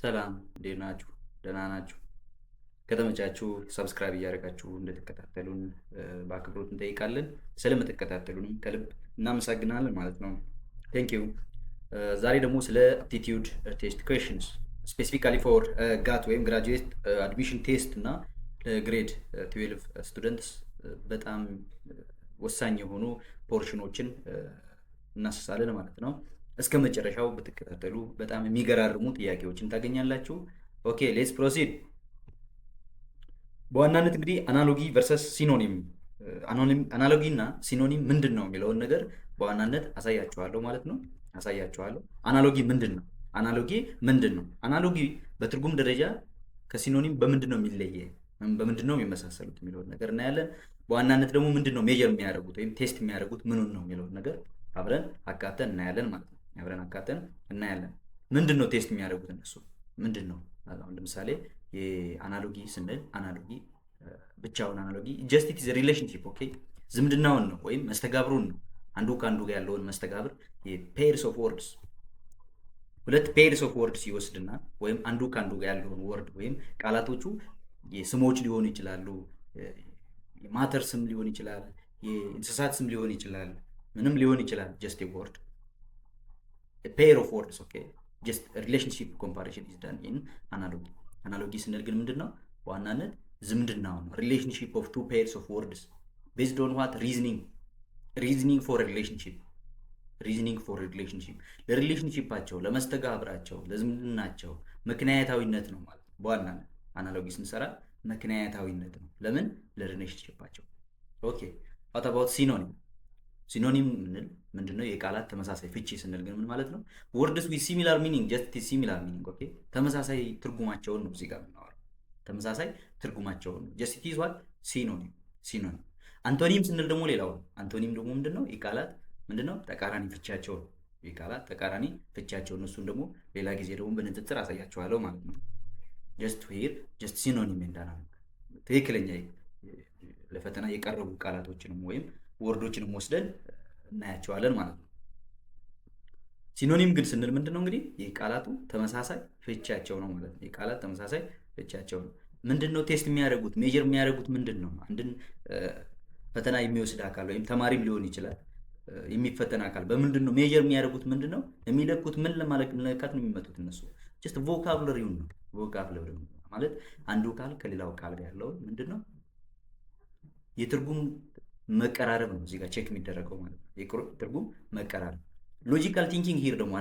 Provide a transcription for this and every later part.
ሰላም እንዴት ናችሁ? ደህና ናችሁ? ከተመቻችሁ ሰብስክራይብ እያደረጋችሁ እንድትከታተሉን በአክብሮት እንጠይቃለን። ስለምትከታተሉንም ከልብ እናመሰግናለን ማለት ነው። ቴንክ ዩ። ዛሬ ደግሞ ስለ አፕቲቲዩድ ቴስት ኩዌሽንስ ስፔሲፊካሊ ፎር ጋት ወይም ግራጁዌት አድሚሽን ቴስት እና ለግሬድ 12 ስቱደንትስ በጣም ወሳኝ የሆኑ ፖርሽኖችን እናስሳለን ማለት ነው። እስከ መጨረሻው ብትከታተሉ በጣም የሚገራርሙ ጥያቄዎችን ታገኛላችሁ። ኦኬ ሌትስ ፕሮሲድ። በዋናነት እንግዲህ አናሎጊ ቨርሰስ ሲኖኒም አናሎጊ እና ሲኖኒም ምንድን ነው የሚለውን ነገር በዋናነት አሳያችኋለሁ ማለት ነው። አናሎጊ ምንድን ነው? አናሎጊ በትርጉም ደረጃ ከሲኖኒም በምንድን ነው የሚለየ፣ በምንድን ነው የሚመሳሰሉት የሚለውን ነገር እናያለን። በዋናነት ደግሞ ምንድን ነው ሜጀር የሚያደርጉት ወይም ቴስት የሚያደርጉት ምኑን ነው የሚለውን ነገር አብረን አካተን እናያለን ማለት ነው። ምንድን ነው ቴስት የሚያደርጉት እነሱ ምንድን ነው? አሁን ለምሳሌ የአናሎጊ ስንል አናሎጊ ብቻውን አናሎጊ ጀስት ኢት ኢዝ ሪሌሽንሺፕ ኦኬ፣ ዝምድናውን ነው ወይም መስተጋብሩን ነው። አንዱ ከአንዱ ጋር ያለውን መስተጋብር የፔርስ ኦፍ ወርድስ ሁለት ፔርስ ኦፍ ወርድስ ይወስድና ወይም አንዱ ከአንዱ ጋር ያለውን ወርድ ወይም ቃላቶቹ የስሞች ሊሆኑ ይችላሉ፣ የማተር ስም ሊሆን ይችላል፣ የእንስሳት ስም ሊሆን ይችላል፣ ምንም ሊሆን ይችላል። ጀስት ኤ ወርድ ፔር ኦፍ ወርድስ ኦኬ። ጀስት ሪሌሽንሺፕ ኮምፓሪሽን ኢዝ ዳን ኢን አናሎጊ። አናሎጊ ስንል ግን ምንድን ነው? በዋናነት ዝምድናው ነው። ሪሌሽንሺፕ ኦፍ ቱ ፔርስ ኦፍ ወርድስ ቤዝድ ኦን ዋት ሪዝኒንግ ፎር ሪሌሽንሺፕ ለሪሌሽንሺፓቸው፣ ለመስተጋብራቸው፣ ለዝምድናቸው ምክንያታዊነት ነው ማለት ነው። በዋናነት አናሎጊ ስንሰራ ምክንያታዊነት ነው። ለምን? ለሪሌሽንሺፓቸው። ኦኬ ዋት አባውት ሲኖኒም ምንድነው? የቃላት ተመሳሳይ ፍቺ ስንል ግን ምን ማለት ነው? ወርድስ ዊዝ ሲሚላር ሚኒንግ ጀስት ሲሚላር ሚኒንግ ኦኬ። ተመሳሳይ ትርጉማቸውን ነው እዚህ ጋር የምናወራው። ተመሳሳይ ትርጉማቸውን ነው ጀስት ኢት ኢዝ ዋት ሲኖኒም። አንቶኒም ስንል ደግሞ ሌላው ነው። አንቶኒም ደግሞ ምንድነው? የቃላት ምንድነው? ተቃራኒ ፍቻቸው ነው። የቃላት ተቃራኒ ፍቻቸው እነሱን ደግሞ ሌላ ጊዜ ደግሞ በንጽጽር አሳያቸዋለሁ ማለት ነው። ጀስት ሲኖኒም እንዳና ትክክለኛ ለፈተና የቀረቡ ቃላቶችንም ወይም ወርዶችንም ወስደን እናያቸዋለን ማለት ነው። ሲኖኒም ግን ስንል ምንድነው? እንግዲህ የቃላቱ ተመሳሳይ ፍቻቸው ነው ማለት ነው። የቃላት ተመሳሳይ ፍቻቸው ነው። ምንድነው ቴስት የሚያደርጉት ሜጀር የሚያደርጉት ምንድነው? አንድን ፈተና የሚወስድ አካል ወይም ተማሪም ሊሆን ይችላል የሚፈተን አካል በምንድነው ሜጀር የሚያደርጉት? ምንድነው የሚለኩት? ምን ለመለካት ነው የሚመጡት እነሱ? ጀስት ቮካብለሪውን ነው። ቮካብለሪውን ማለት አንዱ ቃል ከሌላው ቃል ጋር ያለውን ምንድነው የትርጉም መቀራረብ ነው እዚህ ጋር ቼክ የሚደረገው ማለት ነው። የትርጉም መቀራረብ። ሎጂካል ቲንኪንግ ሂር ደግሞ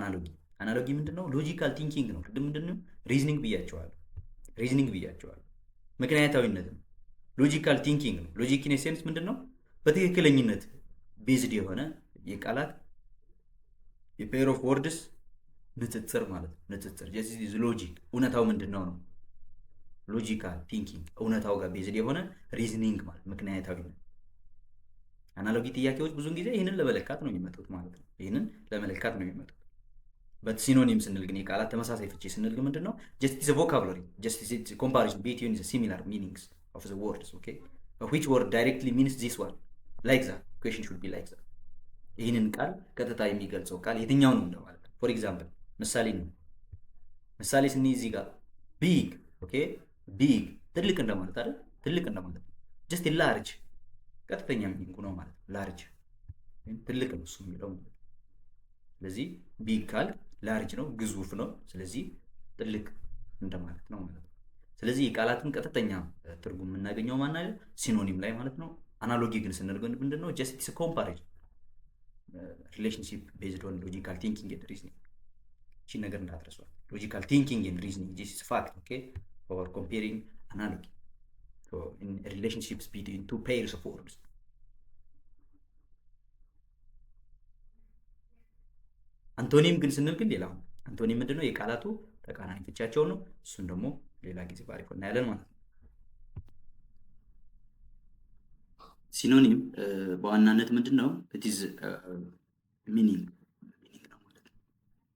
አናሎጊ ምንድነው? ሎጂካል ቲንኪንግ ነው። ቅድም ምንድነው ሪዝኒንግ ብያቸዋለሁ። ምክንያታዊነት ነው። ሎጂካል ቲንኪንግ ነው። ሎጂክ ኢን ሴንስ ምንድነው? በትክክለኝነት ቤዝድ የሆነ የቃላት የፔር ኦፍ ወርድስ ንጽጽር ማለት ነው። ንጽጽር ጀስት ኢዝ ሎጂክ። እውነታው ምንድነው ነው ሎጂካል ቲንኪንግ። እውነታው ጋር ቤዝድ የሆነ ሪዝኒንግ ማለት ምክንያታዊነት። አናሎጊ ጥያቄዎች ብዙውን ጊዜ ይህንን ለመለካት ነው የሚመጡት ማለት ነው። ሲኖኒም ስንል ግን የቃላት ተመሳሳይ ፍቺ ስንል ግን ምንድነው? ጀስት ኢዝ ቮካብላሪ ጀስት ኢዝ ኮምፓሪሽን ቢትዊን ዘ ሲሚላር ሚኒንግስ ኦፍ ዘ ወርድስ ኦኬ። which word directly means this one like that question should be like that። ይህንን ቃል ቀጥታ የሚገልጸው ቃል የትኛው ነው እንደማለት ነው። ፎር ኤግዛምፕል ምሳሌ ስንይዝ እዚህ ጋር ቢግ ኦኬ። ቢግ ትልቅ እንደማለት አይደል? ትልቅ እንደማለት ጀስት ላርጅ ቀጥተኛ ሚኒንጉ ነው ማለት ነው። ላርጅ ትልቅ ነው እሱ የሚለው ማለት ነው። ስለዚህ ቢግ ካል ላርጅ ነው፣ ግዙፍ ነው። ስለዚህ ትልቅ እንደማለት ነው ማለት ነው። ስለዚህ የቃላትን ቀጥተኛ ትርጉም የምናገኘው ማናለ ሲኖኒም ላይ ማለት ነው። አናሎጊ ግን ስንል ግን ምንድነው? ጀስት ኢትስ ኮምፓሪዥን ሪሌሽንሺፕ ቤዝድ ኦን ሎጂካል ቲንኪንግ ኤንድ ሪዝኒንግ። እቺ ነገር እንዳትረሷት። ሎጂካል ቲንኪንግ ኤንድ ሪዝኒንግ ዲስ ኢዝ ፋክት ኦኬ ፎር ኮምፔሪንግ አናሎጊ in relationships between two pairs of words። አንቶኒም ግን ስንል ግን ሌላው አንቶኒም ምንድነው? የቃላቱ ተቃራኒ ፍቻቸው ነው። እሱን ደግሞ ሌላ ጊዜ ባሪፍ እናያለን ማለት ነው። ሲኖኒም በዋናነት ምንድነው? it is meaning ነው ማለት ነው።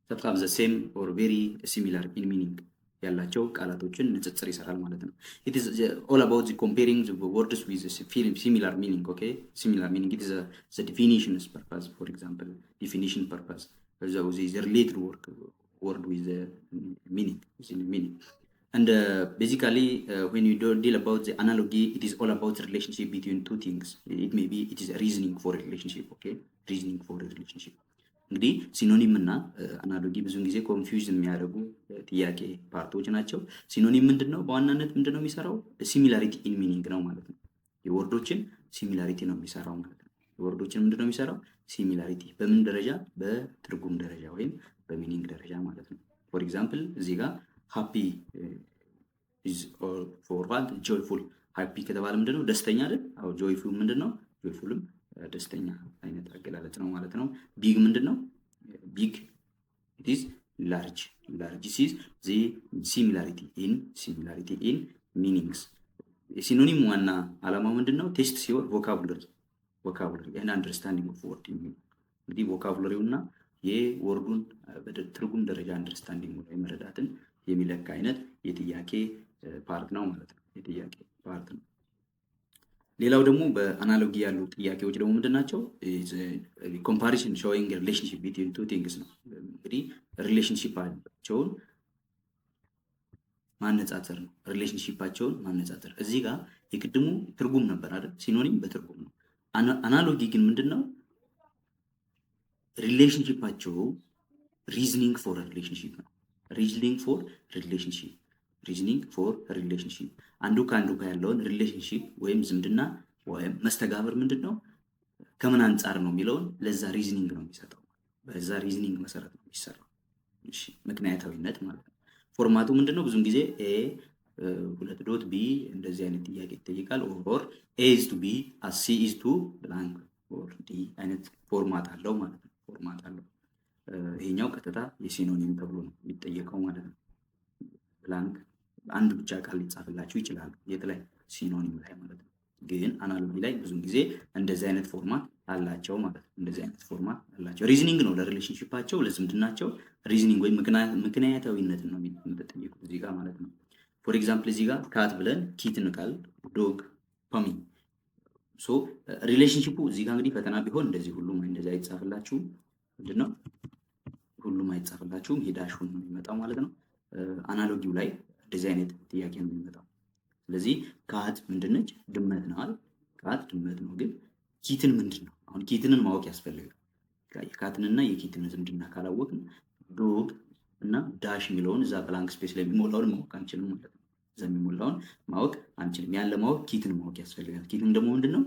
that have the same or very similar in meaning ያላቸው ቃላቶችን ንጽጽር ይሰራል ማለት ነው። it is all about the comparing the words with similar meaning okay similar meaning. it is the definitions purpose. for example definition purpose the related word with the meaning. And basically, when you deal about the analogy, it is all about relationship between two things. It is a reasoning for a relationship. Okay, reasoning for a relationship. እንግዲህ ሲኖኒም እና አናሎጊ ብዙውን ጊዜ ኮንፊውዝ የሚያደርጉ ጥያቄ ፓርቶች ናቸው። ሲኖኒም ምንድነው? በዋናነት ምንድነው የሚሰራው? ሲሚላሪቲ ኢን ሚኒንግ ነው ማለት ነው። የወርዶችን ሲሚላሪቲ ነው የሚሰራው ማለት ነው። የወርዶችን ምንድነው የሚሰራው? ሲሚላሪቲ በምን ደረጃ? በትርጉም ደረጃ ወይም በሚኒንግ ደረጃ ማለት ነው። ፎር ኤግዛምፕል እዚህ ጋር ሃፒ ኢዝ ፎር ዋት ጆይፉል። ሃፒ ከተባለ ምንድነው? ደስተኛ አይደል? አዎ ጆይፉል ምንድነው? ጆይፉልም ደስተኛ አይነት አገላለጽ ነው ማለት ነው። ቢግ ምንድነው? ቢግ ኢት ኢዝ ላርጅ። ላርጅ ኢዝ ዘ ሲሚላሪቲ ኢን ሚኒንግስ። የሲኖኒም ዋና ዓላማው ምንድነው? ቴስት ሲሆን ቮካቡለሪ ኤንድ አንደርስታንዲንግ ኦፍ ወርድ። እንግዲህ ቮካቡለሪው እና የወርዱን ትርጉም ደረጃ አንደርስታንዲንግ ወይ መረዳትን የሚለካ አይነት የጥያቄ ፓርት ነው ማለት ነው። የጥያቄ ፓርት ነው። ሌላው ደግሞ በአናሎጊ ያሉ ጥያቄዎች ደግሞ ምንድን ናቸው? ኮምፓሪሽን ሾዊንግ ሪሌሽንሺፕ ቢትዊን ቱ ቲንግስ ነው። እንግዲህ ሪሌሽንሺፓቸውን ማነጻጸር ነው። ሪሌሽንሺፓቸውን ማነጻጸር። እዚህ ጋር የቅድሙ ትርጉም ነበር አይደል? ሲኖኒም በትርጉም ነው። አናሎጊ ግን ምንድነው? ሪሌሽንሺፓቸው ሪዝኒንግ ፎር ሪሌሽንሺፕ ነው። ሪዝኒንግ ፎር ሪሌሽንሺፕ አንዱ ከአንዱ ጋር ያለውን ሪሌሽንሺፕ ወይም ዝምድና ወይም መስተጋብር ምንድነው ከምን አንጻር ነው የሚለውን ለዛ ሪዝኒንግ ነው የሚሰጠው። በዛ ሪዝኒንግ መሰረት ነው የሚሰራው። እሺ ምክንያታዊነት ማለት ነው። ፎርማቱ ምንድነው? ብዙውን ጊዜ ኤ ሁለት ዶት ቢ እንደዚህ አይነት ጥያቄ ይጠይቃል። ኦር ኤ ኢዝ ቱ ቢ አስ ሲ ኢዝ ቱ ብላንክ ኦር ዲ አይነት ፎርማት አለው ማለት ነው። ፎርማት አለው። ይሄኛው ቀጥታ የሲኖኒም ተብሎ ነው የሚጠየቀው ማለት ነው። ብላንክ አንድ ብቻ ቃል ሊጻፍላችሁ ይችላል የት ላይ? ሲኖኒም ላይ ማለት ነው። ግን አናሎጂ ላይ ብዙውን ጊዜ እንደዚህ አይነት ፎርማት አላቸው ማለት ነው። እንደዚህ አይነት ፎርማት አላቸው። ሪዝኒንግ ነው ለሪሌሽንሺፓቸው፣ ለዝምድናቸው ሪዝኒንግ ወይም ምክንያታዊነትን ነው የሚጠየቁት እዚህ ጋር ማለት ነው። ፎር ኤግዛምፕል እዚህ ጋር ካት ብለን ኪትን ቃል ዶግ ፐሚ ሶ ሪሌሽንሺፑ እዚህ ጋር እንግዲህ ፈተና ቢሆን እንደዚህ ሁሉም እንደዚህ አይጻፍላችሁም። ምንድነው ሁሉም አይጻፍላችሁም። ሄዳሹን ነው የሚመጣው ማለት ነው። አናሎጂው ላይ እንደዚህ አይነት ጥያቄ ነው የሚመጣው። ስለዚህ ካት ምንድነች? ድመት ነው አይደል? ካት ድመት ነው። ግን ኪትን ምንድነው? አሁን ኪትንን ማወቅ ያስፈልጋል። የካትንና የኪትን ዝምድና ካላወቅን ዶግ እና ዳሽ የሚለውን እዛ ብላንክ ስፔስ ላይ የሚሞላውን ማወቅ አንችልም ማለት ነው። እዛ የሚሞላውን ማወቅ አንችልም። ያን ለማወቅ ኪትን ማወቅ ያስፈልጋል። ኪትን ደግሞ ምንድነው?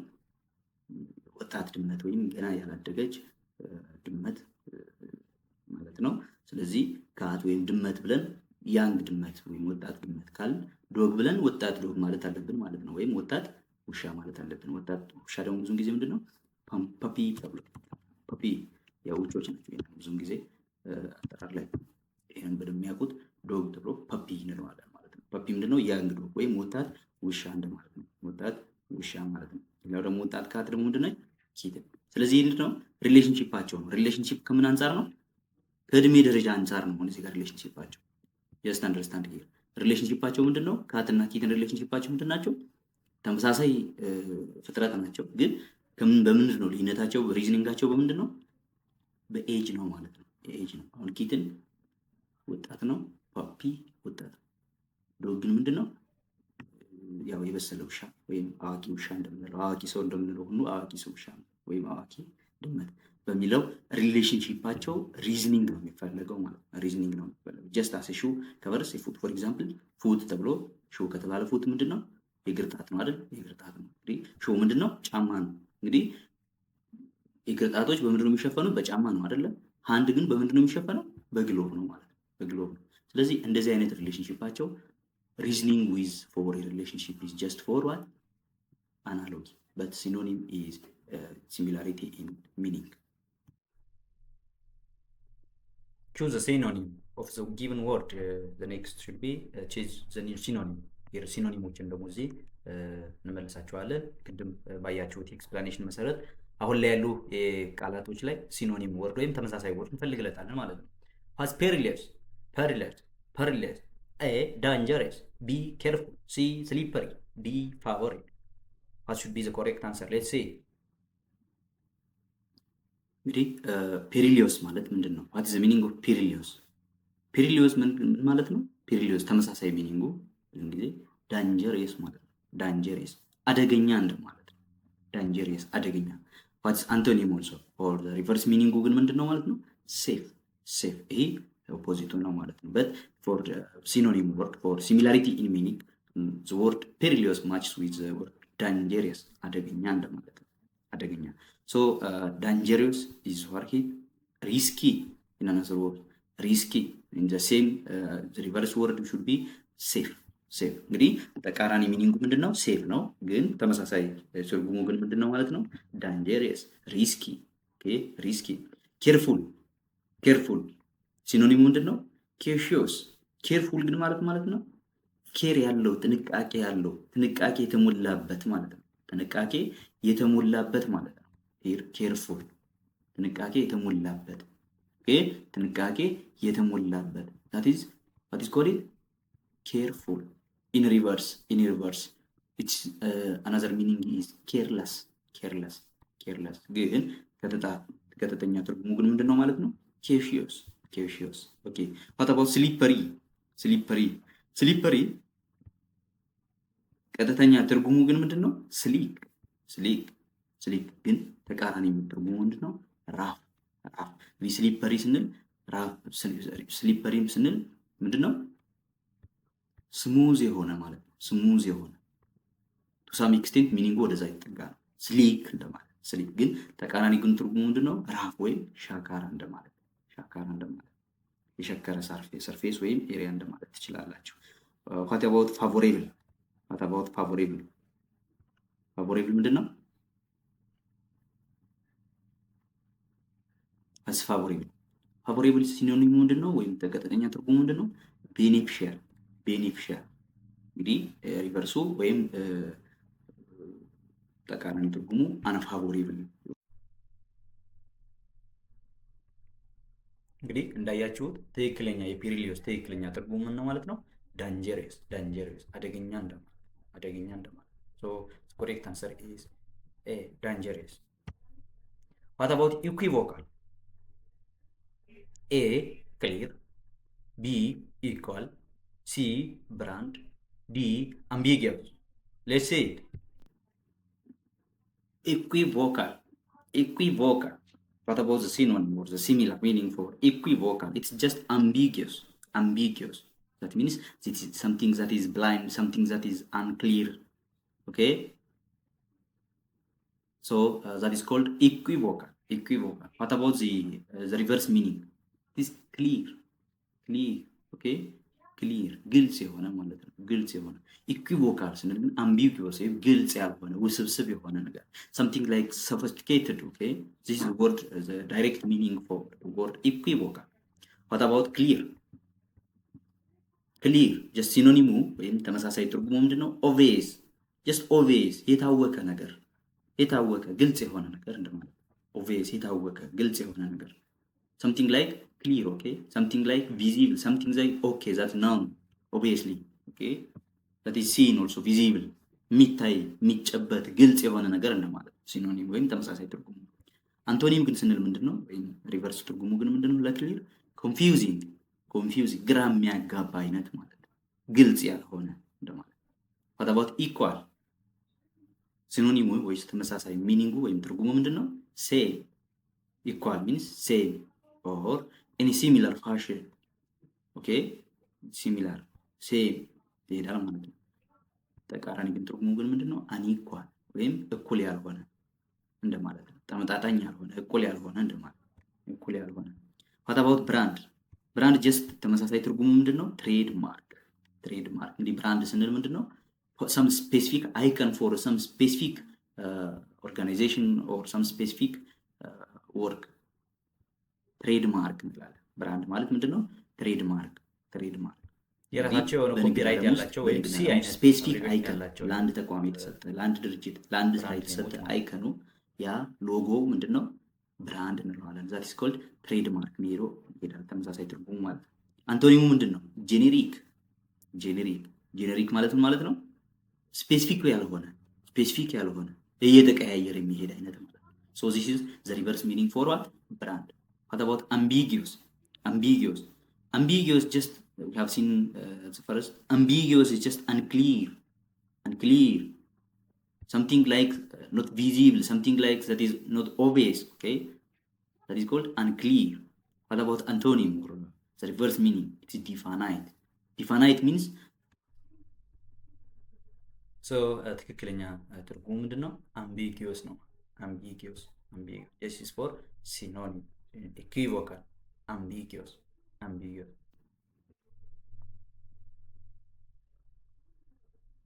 ወጣት ድመት ወይም ገና ያላደገች ድመት ማለት ነው። ስለዚህ ካት ወይም ድመት ብለን ያንግ ድመት ወይም ወጣት ድመት ካል ዶግ ብለን ወጣት ዶግ ማለት አለብን ማለት ነው። ወይም ወጣት ውሻ ማለት አለብን። ወጣት ውሻ ደግሞ ብዙውን ጊዜ ምንድነው? ፐፒ ተብሎ ፐፒ ያው ውሾች ናቸው ብዙውን ጊዜ አጠራር ላይ ይሄን በደንብ የሚያውቁት ዶግ ተብሎ ፐፒ እንለዋለን ማለት ነው። ፐፒ ምንድነው? ያንግ ዶግ ወይም ወጣት ውሻ እንደማለት ነው። ወጣት ውሻ ማለት ነው። ሌላው ደግሞ ወጣት ካት ደግሞ ምንድነው? ኪትን። ስለዚህ ምንድነው? ሪሌሽንሺፓቸው ነው። ሪሌሽንሺፕ ከምን አንጻር ነው? ከእድሜ ደረጃ አንጻር ነው። እዚህ ጋር ሪሌሽንሺፓቸው ጀስት አንደርስታንድ ሂር ሪሌሽንሺፓቸው ምንድነው? ካትና ኪትን ሪሌሽንሺፓቸው ምንድናቸው? ተመሳሳይ ፍጥረት ናቸው። ግን በምንድን ነው ልዩነታቸው? ሪዝኒንጋቸው በምንድን ነው? በኤጅ ነው ማለት ነው። ኤጅ ነው። አሁን ኪትን ወጣት ነው፣ ፓፒ ወጣት ነው። ዶግ ግን ምንድን ነው? ያው የበሰለ ውሻ ወይም አዋቂ ውሻ እንደምንለው አዋቂ ሰው እንደምንለው ሁሉ አዋቂ ሰው ውሻ ነው ወይም አዋቂ ድመት በሚለው ሪሌሽንሺፓቸው ሪዝኒንግ ነው የሚፈለገው ማለት ነው። ሪዝኒንግ ነው የሚፈለገው። ጀስት አስ ሹ ከቨርስ ፉት ፎር ኤግዛምፕል ፉት ተብሎ ሹ ከተባለ ፉት ምንድነው? የእግር ጣት ነው አይደል? የእግር ጣት ነው። እንግዲህ ሹ ምንድነው? ጫማ ነው። እንግዲህ የእግር ጣቶች በምንድን ነው የሚሸፈኑት? በጫማ ነው አይደለ? ሃንድ ግን በምንድን ነው የሚሸፈነው? በግሎቭ ነው ማለት ነው። በግሎቭ ነው። ስለዚህ እንደዚህ አይነት ሪሌሽንሺፓቸው ሪዝኒንግ ዊዝ ፎር ሪሌሽንሺፕ ኢዝ ጀስት ፎር ዋት አናሎጂ በት ሲኖኒም ኢዝ ሲሚላሪቲ ኢን ሚኒንግ choose a synonym of the given word. The next should be choose the new synonym. here ሲኖኒሞችን ደግሞ እዚህ እንመለሳቸዋለን። ቅድም ባያችሁት ኤክስፕላኔሽን መሰረት አሁን ላይ ያሉ ቃላቶች ላይ ሲኖኒም ወርድ ወይም ተመሳሳይ ወርድ እንፈልግለታለን ማለት ነው። has perilous a dangerous b careful c slippery d favorite. what should be the correct answer? let's see. እንግዲህ ፔሪሊዮስ ማለት ምንድን ነው? ዋት ኢዝ ዘ ሚኒንግ ኦፍ ፔሪሊዮስ? ፔሪሊዮስ ምን ማለት ነው? ፔሪሊዮስ ተመሳሳይ ሚኒንጉ ብዙ ጊዜ ዳንጀሬስ ማለት ነው። ዳንጀሬስ አደገኛ እንደማለት ነው። ዳንጀሬስ አደገኛ። ዋትስ አንቶኒም ኦልሶ ኦር ሪቨርስ ሚኒንጉ ግን ምንድን ነው ማለት ነው? ሴፍ ሴፍ። ይሄ ኦፖዚቱ ነው ማለት ነው። በት ፎር ሲኖኒም ወርድ ፎር ሲሚላሪቲ ኢን ሚኒንግ ዘ ወርድ ፔሪሊዮስ ማችስ ዊዝ ዘ ወርድ ዳንጀሬስ አደገኛ እንደማለት ነው። አደገኛ። ሶ ዳንጀሬስ ኢዝ ዋርኪ ሪስኪ ኢን አናዘር ወርድ ሪስኪ ኢን ዘ ሴም ሪቨርስ ወርድ ሹድ ቢ ሴፍ ሴፍ። እንግዲህ ተቃራኒ ሚኒንጉ ምንድነው? ሴፍ ነው። ግን ተመሳሳይ ትርጉሙ ግን ምንድነው ማለት ነው? ዳንጀሪየስ ሪስኪ። ኦኬ ሪስኪ። ኬርፉል ኬርፉል ሲኖኒሙ ምንድነው? ኬርሺየስ። ኬርፉል ግን ማለት ነው ኬር ያለው ጥንቃቄ ያለው ጥንቃቄ የተሞላበት ማለት ነው። ጥንቃቄ የተሞላበት ማለት ነው። ኬርፉል ጥንቃቄ የተሞላበት። ኦኬ ጥንቃቄ የተሞላበት that is what is called careful. In reverse it's another meaning is careless ግን ቀጥተኛ ትርጉሙ ግን ምንድነው ማለት ነው? cautious okay. what about slippery ቀጥተኛ ትርጉሙ ግን ምንድነው? ስሊክ ግን ተቃራኒ ትርጉሙ ምንድነው? ራፍ ስሊፐሪ ስንል ስሊፐሪም ስንል ምንድነው? ስሙዝ የሆነ ማለት ነው። ስሙዝ የሆነ ቱ ሳም ኤክስቴንት ሚኒንጉ ወደዛ ይጠጋ ነው። ስሊክ እንደማለት። ስሊክ ግን ተቃራኒ ግን ትርጉሙ ምንድነው? ራፍ ወይም ሻካራ እንደማለት። የሸከረ ሰርፌስ ወይም ኤሪያ እንደማለት ትችላላችሁ። what about favorable ፋቮሬብል ምንድነው? as ፋቮሬብል ሲኖኒሙ ምንድነው? ወይም ተቀጥተኛ ትርጉሙ ምንድነው? ቤኔፊሻል እንግዲህ ሪቨርሱ ወይም ተቃራኒ ትርጉሙ አንፋቮሬብል። እንግዲህ እንዳያችሁት ትክክለኛ የፔሪሊዮስ ትክክለኛ ትርጉሙ ምን ነው ማለት ነው? ዳንጀሪየስ አደገኛ እንደማለት። ሶ correct answer is A, dangerous. What about equivocal? A, clear, B, equal, C, brand, D, ambiguous. Let's say it. Equivocal. What about the synonym or the similar meaning for equivocal? It's just ambiguous. That means it is something that is blind, something that is unclear. Okay? So that is called equivocal. What about the reverse meaning? It is clear. Okay? Clear. ግልጽ የሆነ ማለት ነው። ግልጽ የሆነ ኢኩቮካል ስንል ግን አምቢጉስ ወይም ግልጽ ያልሆነ ውስብስብ የሆነ ነገር something like sophisticated. Okay? This is the word, the direct meaning for the word equivocal. What about clear? just ሲኖኒሙ ወይም ተመሳሳይ ትርጉሙ ምንድነው? obvious. just obvious የታወቀ ነገር ግልጽ የሆነ ነገር እንደማለት። obvious የታወቀ ግልጽ የሆነ ነገር something like clear. Okay? something like visible, something like okay, that's known obviously. Okay? that is seen also, visible የሚታይ የሚጨበት ግልጽ የሆነ ነገር እንደማለት ሲኖኒም ወይም ተመሳሳይ ትርጉሙ። አንቶኒም ግን ስንል ምንድነው? ወይም ሪቨርስ ትርጉሙ ግን ምንድነው? ለክሊር ኮንፊውዚንግ ግራ የሚያጋባ አይነት ማለት ነው። ግልጽ ያልሆነ እንደማለት። what about equal? ሲኖኒሙ ወይስ ተመሳሳይ ሚኒንጉ ወይም ትርጉሙ ምንድነው? ሴም። equal means same or any similar fashion. Okay? similar same ይሄዳል ማለት ነው። ተቃራኒ ግን ትርጉሙ ግን ምንድነው? unequal ወይም እኩል ያልሆነ እንደማለት ነው። ተመጣጣኝ ያልሆነ እኩል ያልሆነ እንደማለት። እኩል ያልሆነ። what about brand? just ተመሳሳይ ትርጉሙ ምንድነው? ትሬድማርክ። እንግዲህ ብራንድ ስንል ምንድነው? some specific icon for some specific organization or some specific work. ትሬድማርክ እንላለን። ብራንድ ማለት ምንድነው? ትሬድማርክ የራሳቸው የሆነ ኮፒራይት ያላቸው ወይም ሲ አይነት ስፔሲፊክ አይከን ለአንድ ተቋም የተሰጠ ለአንድ ድርጅት ለአንድ ስራ የተሰጠ አይከኑ ያ ሎጎ ምንድነው? ብራንድ እንለዋለን። that is called trademark ኔሮ ይላል ተመሳሳይ ትርጉሙ ማለት ነው። አንቶኒሙ ምንድነው? ጄኔሪክ ማለት ምን ማለት ነው? ስፔሲፊክ ያልሆነ እየተቀያየረ የሚሄድ አይነት ማለት ነው። so this is the reverse meaning for what? brand. what about ambiguous? ambiguous, just we have seen the first. Ambiguous is just unclear, unclear. Something like not visible, something like that is not obvious. Okay, that is called unclear. What about antonym? The reverse meaning, it's definite. Definite means so ትክክለኛ ትርጉሙ ምንድን ነው? ambiguous ነው። ambiguous this is for synonym. equivocal, ambiguous, ambiguous.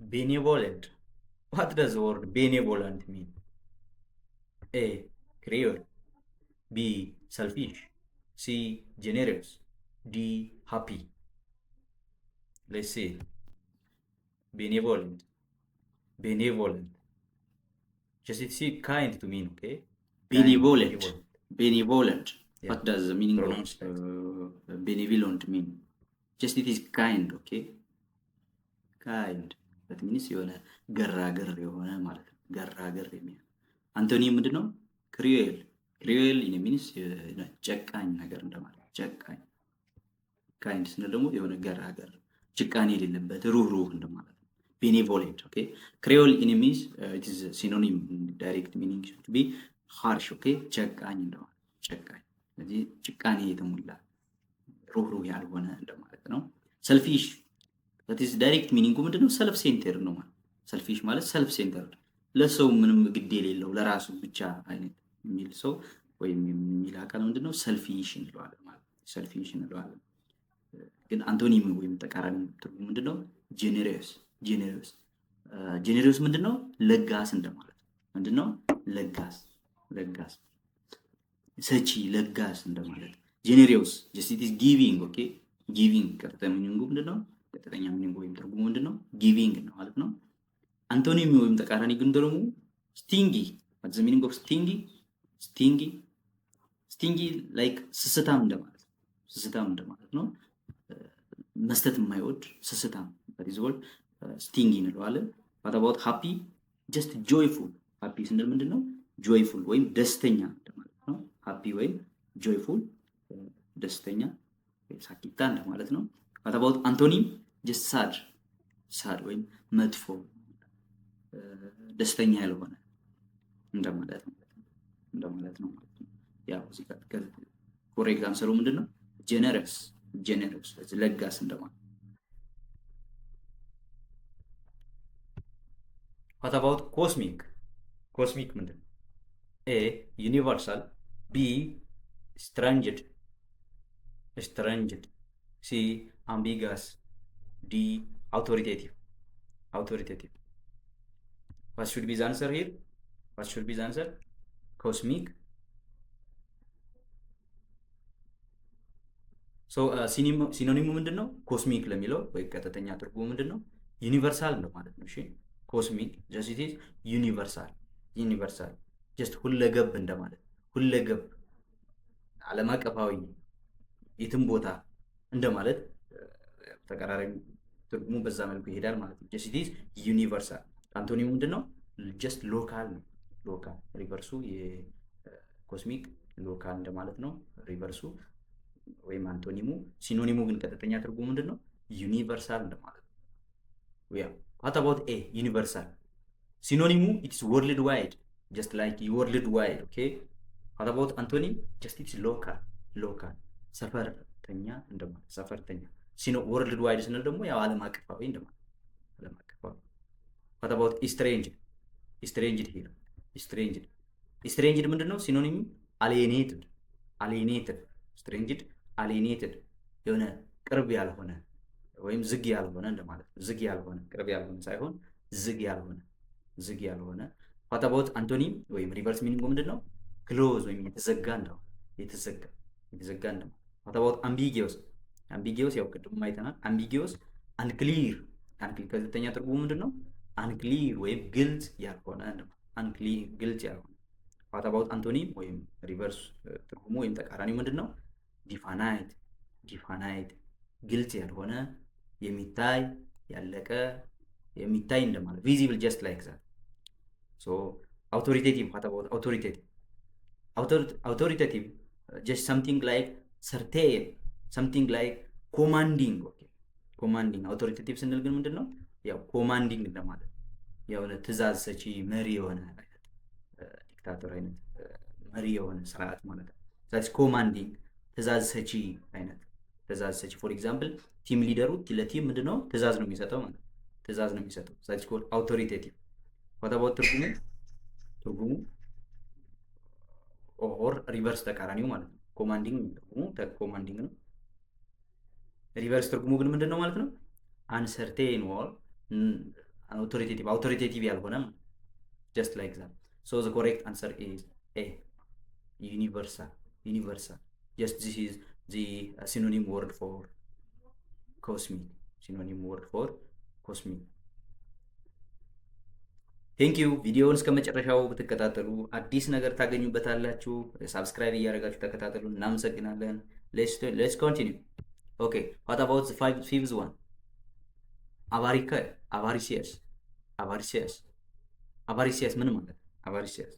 benevolent, what does the word benevolent mean? A, cruel. B, selfish. C, generous. D, happy. Let's see. benevolent, benevolent, just it's kind to mean, okay? Benevolent, benevolent. Yeah. What does the meaning Pronounce of benevolent mean? Just it is kind, okay? Kind. That means የሆነ ገራገር የሆነ ማለት ነው። ገራገር የሚል አንቶኒም ምንድን ነው? ክሩዌል። ክሩዌል ኢን ሚንስ ጨካኝ ነገር እንደማለት። ጨካኝ። ካይንድ ስንል ደግሞ የሆነ ገራገር ጭካኔ የሌለበት ሩህሩህ እንደማለት ነው። benevolent, okay? ክሩዌል ኢን ሚንስ it is synonym, direct meaning should be harsh, okay? ጨካኝ እንደማለት። ጨካኝ። ስለዚህ ጭካኔ የተሞላ ሩህሩህ ያልሆነ እንደማለት ነው። ሰልፊሽ that is direct meaning ምንድነው? ሰልፍ ሴንተር ነው ማለት። ሰልፊሽ ማለት ሰልፍ ሴንተር፣ ለሰው ምንም ግድ የሌለው ለራሱ ብቻ አይነት የሚል ሰው ወይም የሚል አካል ምንድነው? ሰልፊሽ እንለዋለን ማለት። ሰልፊሽ እንለዋለን። ግን አንቶኒም ወይም ተቃራኒ ትርጉም ምንድነው? ጄኔረስ። ጄኔረስ ጄኔረስ ምንድነው? ለጋስ እንደማለት። ምንድነው? ለጋስ። ለጋስ ሰጪ፣ ለጋስ እንደማለት። ጄኔሪዮስ just it is giving, okay? giving ቀጥተኛ ሚኒንጉ ምንድነው? ቀጥተኛ ሚኒንጉ ወይም ትርጉሙ ምንድነው? ጊቪንግ ነው ማለት ነው። አንቶኒም ወይም ተቃራኒ ግን ደግሞ ስቲንጊ። what is the meaning of stingy? stingy stingy like ስስታም እንደማለት። ስስታም እንደማለት ነው። መስጠት የማይወድ ስስታም፣ that is called stingy እንለዋለን። what about happy? just joyful። happy ስንል ምንድነው? joyful ወይም ደስተኛ እንደማለት ነው። happy ወይም joyful ደስተኛ ሳቂታ እንደማለት ነው። what about antonym? just sad። sad ወይም መጥፎ ደስተኛ ያልሆነ እንደማለት ነው። እንደማለት ነው ማለት ነው። ያው እዚህ ጋር ኮሬክት አንሰሩ ምንድነው? generous። generous ለጋስ እንደማለት። what about cosmic? cosmic ምንድነው? A, universal. B, estranged. estranged. C, ambiguous. D, authoritative. authoritative. What should be the answer here? What should be the answer? Cosmic. So ሲኖኒሙ ምንድነው? ኮስሚክ ለሚለው ወይ ቀጥተኛ ትርጉሙ ምንድነው? ዩኒቨርሳል ነው ማለት ነው። እሺ ኮስሚክ just it is universal። ዩኒቨርሳል just ሁለገብ እንደማለት። ሁለገብ ዓለም አቀፋዊ የትም ቦታ እንደማለት ተቀራራቢ ትርጉሙ በዛ መልኩ ይሄዳል ማለት ነው። just it is universal። አንቶኒሙ ምንድነው? just ሎካል ነው። ሎካል ሪቨርሱ የኮስሚክ ሎካል እንደማለት ነው ሪቨርሱ ወይም አንቶኒሙ። ሲኖኒሙ ግን ቀጥተኛ ትርጉሙ ምንድነው? ዩኒቨርሳል እንደማለት ነው። what about A, universal? synonym it is worldwide, just like worldwide, okay? what about antonym? just it's local. local ሰፈርተኛ እንደማለት። ሰፈርተኛ worldwide ስንል ደግሞ ያው ዓለም አቀፋዊ እንደማለት። ዓለም አቀፋዊ። what about estranged? estranged here estranged estranged ምንድነው? ሲኖኒም alienated። alienated estranged alienated የሆነ ቅርብ ያልሆነ ወይም ዝግ ያልሆነ እንደማለት። ዝግ ያልሆነ ቅርብ ያልሆነ ሳይሆን ዝግ ያልሆነ ዝግ ያልሆነ። what about antonym ወይም ሪቨርስ ሚኒንጉ ምንድነው? ክሎዝ ወይም የተዘጋ እንደው የተዘጋ የተዘጋ እንደው። what about ambiguous? ambiguous ያው ቅድም አይተናል። ambiguous unclear unclear ከሁለተኛ ትርጉሙ ምንድነው? unclear ወይም ግልጽ ያልሆነ እንደው። unclear ግልጽ ያልሆነ። what about antonym ወይም ሪቨርስ ትርጉሙ ወይም ተቃራኒው ምንድነው? definite definite ግልጽ ያልሆነ የሚታይ ያለቀ የሚታይ እንደማለት። visible just like that. so authoritative. what about authoritative? authoritative just something like certain, something like ኮማንዲንግ። ኦኬ ኮማንዲንግ። አውቶሪቴቲቭ ስንል ግን ምንድን ነው? ያው ኮማንዲንግ እንደማለት የሆነ ትእዛዝ ሰጪ መሪ የሆነ አይነት ዲክታተር አይነት መሪ የሆነ ስርዓት ማለት ነው። ዛትስ ኮማንዲንግ ትእዛዝ ሰጪ አይነት ትእዛዝ ሰጪ። ፎር ኤግዛምፕል ቲም ሊደሩ ለቲም ምንድነው ትእዛዝ ነው የሚሰጠው ማለት ነው። ትእዛዝ ነው የሚሰጠው። ዛትስ ኮልድ አውቶሪቴቲቭ። ዋት አባውት ትርጉሙ ኦር ሪቨርስ ተቃራኒው ማለት ነው። ኮማንዲንግ ትርጉሙ ኮማንዲንግ ነው። ሪቨርስ ትርጉሙ ግን ምንድን ነው ማለት ነው? አንሰርቴን ኦር አውቶሪቴቲቭ ያልሆነ ጀስት ላይክ ዛት። ሶ ዘ ኮሬክት አንሰር ኢዝ ኤ ዩኒቨርሳል። ጀስት ዚስ ኢዝ ዘ ሲኖኒም ወርድ ፎር ኮስሚክ። ቴንክ ዩ። ቪዲዮውን እስከ መጨረሻው ብትከታተሉ አዲስ ነገር ታገኙበታላችሁ። ሳብስክራይብ እያደረጋችሁ ተከታተሉ። እናመሰግናለን። ሌትስ ኮንቲኒው። ኦኬ ዋት አባውት ዘ ፊፍዝ ዋን? አቫሪሲየስ ምን ማለት? አቫሪሲየስ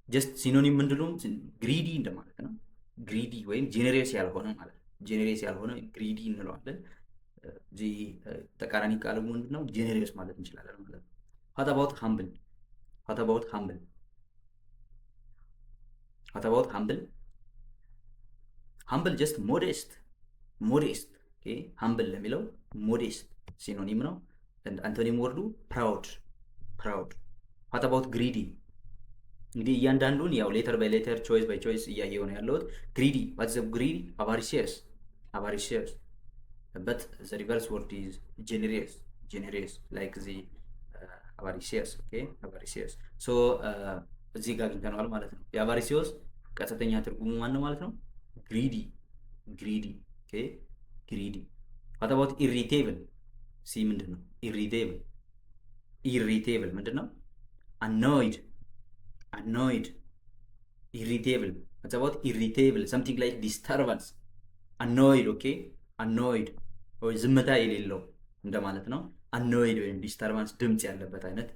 ጀስት ሲኖኒም ምንድነው? ግሪዲ እንደማለት ነው። ግሪዲ ወይም ጄኔሬስ ያልሆነ ማለት ነው። ጄኔሬስ ያልሆነ ግሪዲ እንለዋለን። እዚህ ተቃራኒ ቃል ምንድነው? ጄኔሬስ ማለት እንችላለን ማለት ነው። ዋት አባውት ሃምብል ጀስት ሞዴስት። ኦኬ ሃምብል ለሚለው ሞዴስት ሲኖኒም ነው። አንቶኒም ወርዱ ፕራውድ። ዋት አባውት ግሪዲ? እንግዲህ እያንዳንዱን ያው ሌተር ባይ ሌተር ቾይስ ባይ ቾይስ እያየሁ ነው ያለሁት። ግሪዲ ዋት ዘ ግሪዲ? አቫሪሲየስ በት ዘ ሪቨርስ ወርድ ኢዝ ጄኔሬስ ላይክ ዚ አቫሪሲየስ። ኦኬ አቫሪሲየስ። ሶ እዚህ ጋር አግኝተነዋል ማለት ነው። የአቫሪሲየስ ቀጥተኛ ትርጉሙ ማን ነው ማለት ነው? ግሪዲ። ኦኬ ግሪዲ። ዋት አባውት ኢሪቴብል? ሲ ምንድን ነው? ኢሪቴብል ምንድን ነው? አኖይድ። ኢሪቴብል። ዋት አባውት ኢሪቴብል? ሰምቲንግ ላይክ ዲስተርባንስ። አኖይድ። ኦኬ አኖይድ ወይ ዝምታ የሌለው እንደማለት ነው። አኖይድ ወይም ዲስተርባንስ ድምፅ ያለበት አይነት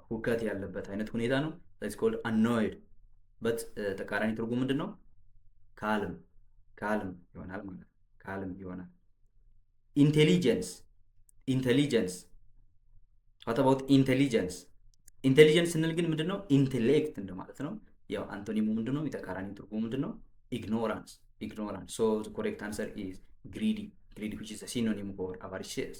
ሁከት ያለበት አይነት ሁኔታ ነው። ዛትስ ኮልድ አኖይድ። በት ተቃራኒ ትርጉም ምንድን ነው? ካልም ይሆናል ማለት ነው። ካልም ይሆናል። ኢንቴሊጀንስ። ዋት አባውት ኢንቴሊጀንስ? ኢንቴሊጀንስ ስንል ግን ምንድነው? ኢንቴሌክት እንደማለት ነው። ያው አንቶኒሙ ምንድነው? የተቃራኒ ትርጉሙ ምንድነው? ኢግኖራንስ። ሶ ዘ ኮሬክት አንሰር ኢዝ ግሪዲ which is a synonym for avaricious.